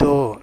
2,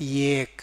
1,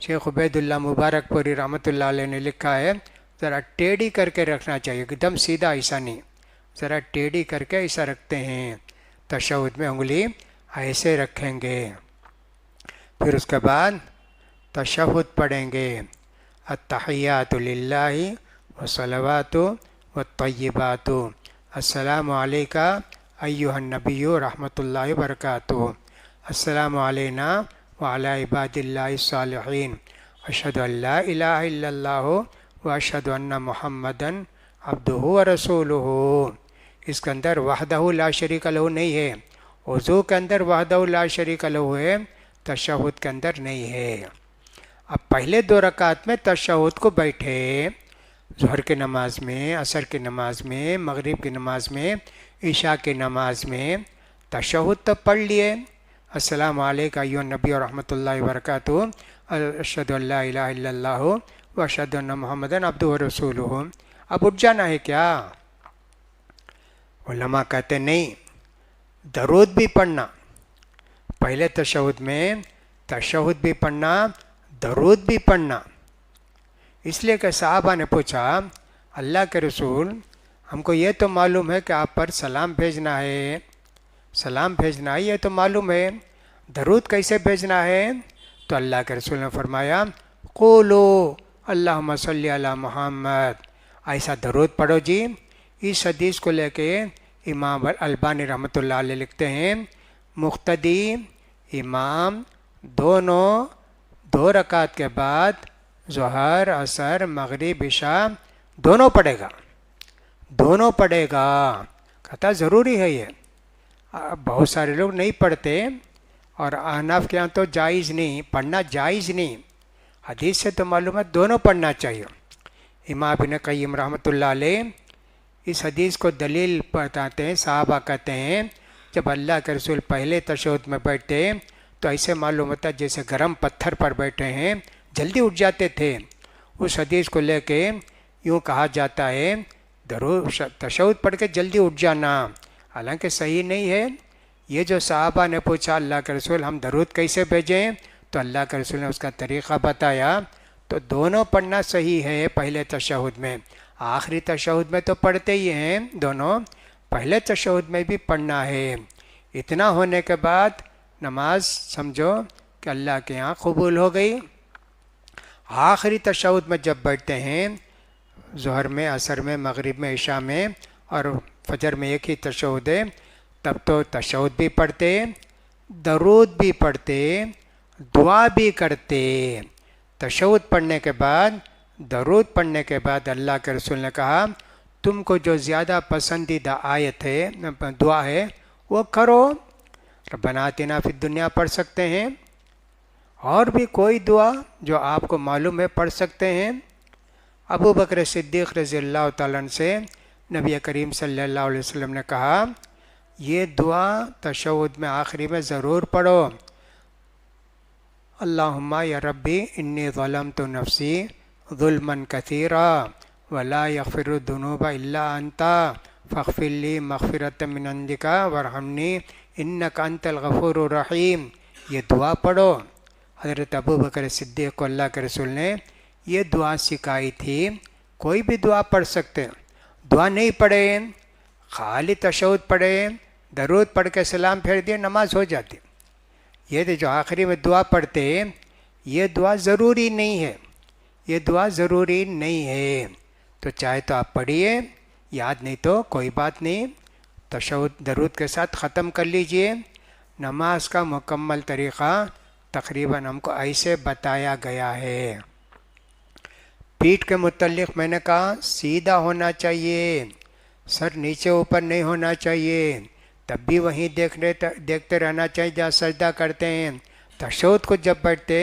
شیخ عبید اللہ مبارک پوری رحمۃ اللہ علیہ نے لکھا ہے ذرا ٹیڑھی کر کے رکھنا چاہیے، ایک دم سیدھا ایسا نہیں، ذرا ٹیڑھی کر کے ایسا رکھتے ہیں تشہد میں، انگلی ایسے رکھیں گے. پھر اس کے بعد تشہد پڑھیں گے، التحیات للہ والصلوات والطیبات السلام علیکہ ایہا النبی رحمۃ اللہ وبرکاتہ، السلام علینا وعلی عباد اللہ الصالحین، اشہد ان لا الہ الا اللہ واشہد ان محمدً عبدہ ورسولہ. اس کے اندر وحدہ لا شریک لہ نہیں ہے، وضو کے اندر وحدہ لا شریک لہ ہے، تشہد کے اندر نہیں ہے. اب پہلے 2 رکعت میں تشہد کو بیٹھے، ظہر کی نماز میں، عصر کی نماز میں، مغرب کی نماز میں، عشاء کی نماز میں تشہد تو پڑھ لیے، السلام علیکم ایھا النبی ورحمۃ اللہ وبرکاتہ، اشہد ان لا الہ الا اللہ واشہد ان محمدً عبدہ ورسولہ. اب اٹھ جانا ہے کیا؟ علماء کہتے نہیں، درود بھی پڑھنا پہلے تشہد میں، تشہد بھی پڑھنا، درود بھی پڑھنا. اس لیے کہ صحابہ نے پوچھا اللہ کے رسول، ہم کو یہ تو معلوم ہے کہ آپ پر سلام بھیجنا ہے، سلام بھیجنا ہے، یہ تو معلوم ہے، درود کیسے بھیجنا ہے؟ تو اللہ کے رسول نے فرمایا قولو اللہم صلی علی محمد، ایسا درود پڑھو جی. اس حدیث کو لے کے امام البانی رحمۃ اللہ علیہ لکھتے ہیں مقتدی امام دونوں 2 رکعت کے بعد ظہر، عصر، مغرب، عشاء دونوں پڑھے گا، دونوں پڑھے گا. کہتا ضروری ہے یہ، بہت سارے لوگ نہیں پڑھتے، اور احناف کے ہاں تو جائز نہیں، پڑھنا جائز نہیں، حدیث سے تو معلوم ہے دونوں پڑھنا چاہیے. امام ابن قیم رحمۃ اللہ علیہ اس حدیث کو دلیل بتاتے ہیں، صحابہ کہتے ہیں جب اللہ کے رسول پہلے تشہد میں بیٹھتے تو ایسے معلوم ہوتا ہے جیسے گرم پتھر پر بیٹھے ہیں، جلدی اٹھ جاتے تھے. اس حدیث کو لے کے یوں کہا جاتا ہے درود تشہد پڑھ کے جلدی اٹھ جانا، حالانکہ صحیح نہیں ہے. یہ جو صحابہ نے پوچھا اللہ کے رسول ہم درود کیسے بھیجیں، تو اللہ کے رسول نے اس کا طریقہ بتایا. تو دونوں پڑھنا صحیح ہے، پہلے تشہد میں، آخری تشہد میں تو پڑھتے ہی ہیں دونوں، پہلے تشہد میں بھی پڑھنا ہے. اتنا ہونے کے بعد نماز سمجھو کہ اللہ کے ہاں قبول ہو گئی. آخری تشہد میں جب بیٹھتے ہیں، ظہر میں، عصر میں، مغرب میں، عشاء میں اور فجر میں ایک ہی تشہد ہے، تب تو تشہد بھی پڑھتے، درود بھی پڑھتے، دعا بھی کرتے. تشہد پڑھنے کے بعد، درود پڑھنے کے بعد اللہ کے رسول نے کہا تم کو جو زیادہ پسندیدہ آیت ہے، دعا ہے، وہ کرو. ربنا آتنا فی الدنیا پڑھ سکتے ہیں، اور بھی کوئی دعا جو آپ کو معلوم ہے پڑھ سکتے ہیں. ابو بکر صدیق رضی اللہ تعالیٰ عنہ سے نبی کریم صلی اللہ علیہ وسلم نے کہا یہ دعا تشہد میں آخری میں ضرور پڑھو، اللہم یا ربی انی ظلمت نفسی ظلما کثیرا ولا یغفر الذنوب الا انت فاغفر لی مغفرۃ من عندک وارحمنی انک انت الغفور الرحیم. یہ دعا پڑھو. حضرت ابو بکر صدیق کو اللہ کے رسول نے یہ دعا سکھائی تھی. کوئی بھی دعا پڑھ سکتے، دعا نہیں پڑھے، خالی تشہد پڑھے، درود پڑھ کے سلام پھیر دیے، نماز ہو جاتی. یہ جو آخری میں دعا پڑھتے یہ دعا ضروری نہیں ہے، یہ دعا ضروری نہیں ہے. تو چاہے تو آپ پڑھیے، یاد نہیں تو کوئی بات نہیں، تشہد درود کے ساتھ ختم کر لیجئے. نماز کا مکمل طریقہ تقریباً ہم کو ایسے بتایا گیا ہے. پیٹھ کے متعلق میں نے کہا سیدھا ہونا چاہیے، سر نیچے اوپر نہیں ہونا چاہیے، تب بھی وہیں دیکھتے رہنا چاہیے جہاں سجدہ کرتے ہیں. تشہد کو جب بیٹھتے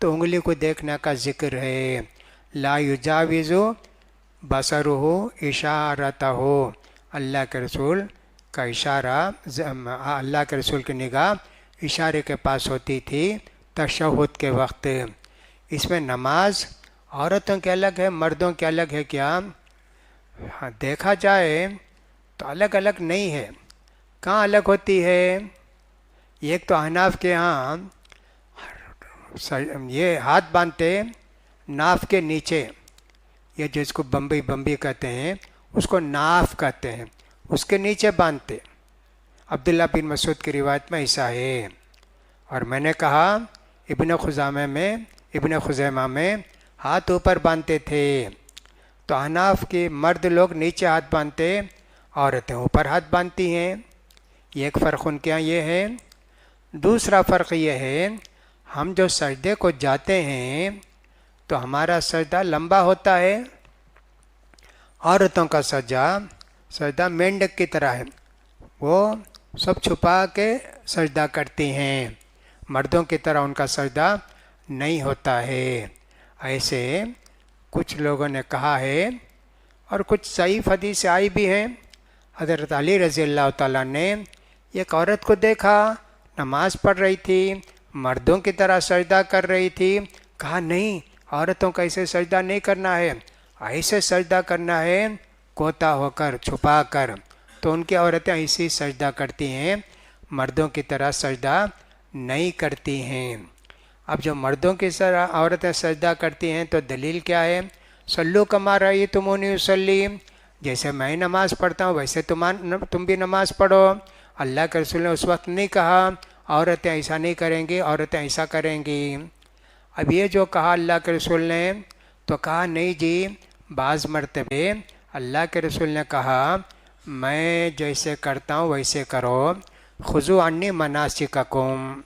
تو انگلی کو دیکھنے کا ذکر ہے، لا یجاوز بصرہ اشارتہ، اللہ کے رسول کا اشارہ، اللہ کے رسول کی نگاہ اشارے کے پاس ہوتی تھی تشہد کے وقت. اس میں نماز عورتوں کے الگ ہے، مردوں کے الگ ہے کیا؟ دیکھا جائے تو الگ الگ نہیں ہے. کہاں الگ ہوتی ہے؟ ایک تو احناف کے ہاں یہ ہاتھ باندھتے ناف کے نیچے، یہ جس کو بمبی کہتے ہیں اس کو ناف کہتے ہیں، اس کے نیچے باندھتے۔ عبداللہ بن مسعود کی روایت میں ایسا ہے۔ اور میں نے کہا ابن خزیمہ میں ہاتھ اوپر باندھتے تھے، تو احناف کے مرد لوگ نیچے ہاتھ باندھتے، عورتیں اوپر ہاتھ باندھتی ہیں۔ یہ ایک فرق ان کے یہاں یہ ہے۔ دوسرا فرق یہ ہے، ہم جو سجدے کو جاتے ہیں تو ہمارا سجدہ لمبا ہوتا ہے، عورتوں کا سجدہ مینڈک کی طرح ہے، وہ سب چھپا کے سجدہ کرتی ہیں، مردوں کی طرح ان کا سجدہ نہیں ہوتا ہے۔ ایسے کچھ لوگوں نے کہا ہے، اور کچھ ضعیف حدیث آئی بھی ہیں۔ حضرت علی رضی اللہ تعالیٰ نے ایک عورت کو دیکھا، نماز پڑھ رہی تھی، مردوں کی طرح سجدہ کر رہی تھی، کہا نہیں، عورتوں کا ایسے سجدہ نہیں کرنا ہے، ایسے سجدہ کرنا ہے کوتا ہو کر، چھپا کر۔ تو ان کی عورتیں ایسی سجدہ کرتی ہیں، مردوں کی طرح سجدہ نہیں کرتی ہیں۔ اب جو مردوں کی طرح عورتیں سجدہ کرتی ہیں تو دلیل کیا ہے؟ صلو کما رأیتمونی اصلی، جیسے میں نماز پڑھتا ہوں ویسے تم بھی نماز پڑھو۔ اللہ کے رسول نے اس وقت نہیں کہا عورتیں ایسا نہیں کریں گی، عورتیں ایسا کریں گی۔ اب یہ جو کہا اللہ کے رسول نے، تو کہا نہیں جی، بعض مرتبے اللہ کے رسول نے کہا میں جیسے کرتا ہوں ویسے کرو، خذوا عنی مناسککم۔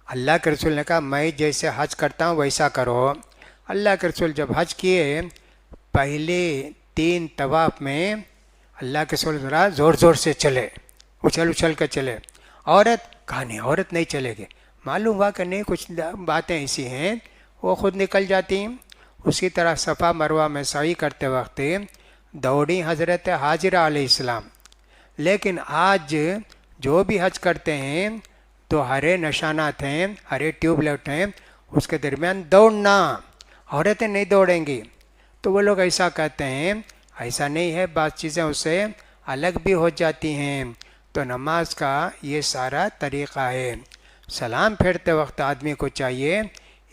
اللہ کے رسول نے کہا میں جیسے حج کرتا ہوں ویسا کرو۔ اللہ کے رسول جب حج کیے، پہلے 3 طواف میں اللہ کے رسول ذرا زور سے چلے، اچھل کے چلے۔ عورت کہا نہیں، عورت نہیں چلے گی۔ معلوم ہوا کہ نہیں، کچھ باتیں ایسی ہیں وہ خود نکل جاتی ہیں۔ اسی طرح صفا مروہ میں سعی کرتے وقت دوڑی حضرت حاجرہ علیہ السلام۔ لیکن آج جو بھی حج کرتے ہیں تو ہرے نشانات ہیں، ہرے ٹیوب لائٹ ہیں، اس کے درمیان دوڑنا، عورتیں نہیں دوڑیں گی۔ تو وہ لوگ ایسا کہتے ہیں، ایسا نہیں ہے، بعض چیزیں اس سے الگ بھی ہو جاتی ہیں۔ تو نماز کا یہ سارا طریقہ ہے۔ سلام پھیرتے وقت آدمی کو چاہیے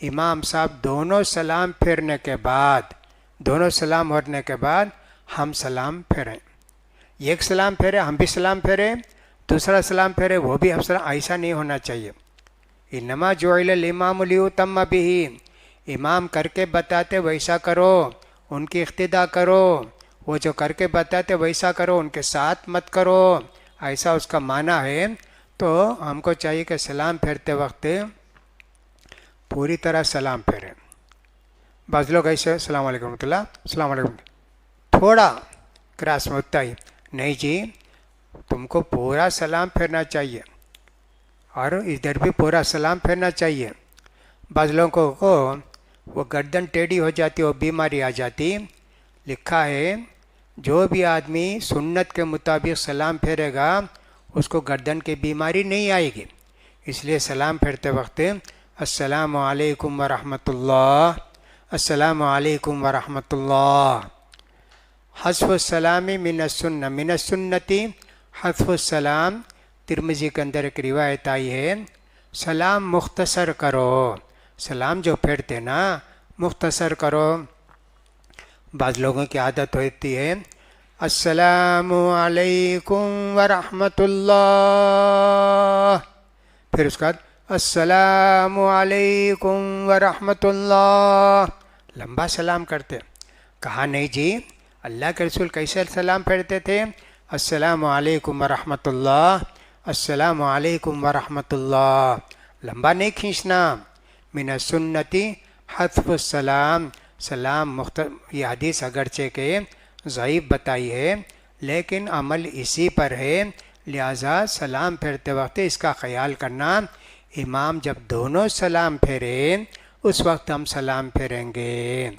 امام صاحب دونوں سلام پھیرنے کے بعد ہم سلام پھیریں، ایک سلام پھیرے ہم بھی سلام پھیریں، دوسرا سلام پھیرے وہ بھی ہم سلام، ایسا نہیں ہونا چاہیے۔ انما جعل الامام لیؤتم بہ، امام کر کے بتاتے ویسا کرو، ان کی اقتداء کرو، وہ جو کر کے بتاتے ویسا کرو، ان کے ساتھ مت کرو، ایسا اس کا معنی ہے۔ تو ہم کو چاہیے کہ سلام پھیرتے وقت پوری طرح سلام پھیریں۔ بعض لوگ ایسے السلام علیکم ورحمۃ اللہ، السلام علیکم، تھوڑا کراس میں اتنا ہی نہیں جی، تم کو پورا سلام پھیرنا چاہیے، اور ادھر بھی پورا سلام پھیرنا چاہیے۔ بعض لوگوں کو وہ گردن ٹیڑھی ہو جاتی، وہ بیماری آ جاتی۔ لکھا ہے جو بھی آدمی سنت کے مطابق سلام پھیرے گا اس کو گردن کی بیماری نہیں آئے گی۔ اس لیے سلام پھیرتے وقت السلام علیکم ورحمۃ اللہ، السلام علیکم ورحمۃ اللہ۔ حذف السلام من السنتی حذف السلام، ترمذی کے اندر ایک روایت آئی ہے، سلام مختصر کرو، سلام جو پھیرتے نا مختصر کرو۔ بعض لوگوں کی عادت ہوتی ہے السلام علیکم ورحمۃ اللہ، پھر اس کے بعد السلام علیکم ورحمۃ اللہ، لمبا سلام کرتے۔ کہا نہیں جی، اللہ کے رسول کیسے سلام پھیرتے تھے؟ السلام علیکم ورحمۃ اللہ، السلام علیکم ورحمۃ اللہ، لمبا نہیں کھینچنا۔ من السنتی حذف السلام، سلام یہ حدیث اگرچہ کہ ضعیف بتائی ہے لیکن عمل اسی پر ہے، لہذا سلام پھیرتے وقت اس کا خیال کرنا، امام جب دونوں سلام پھیرے اس وقت ہم سلام پھیریں گے۔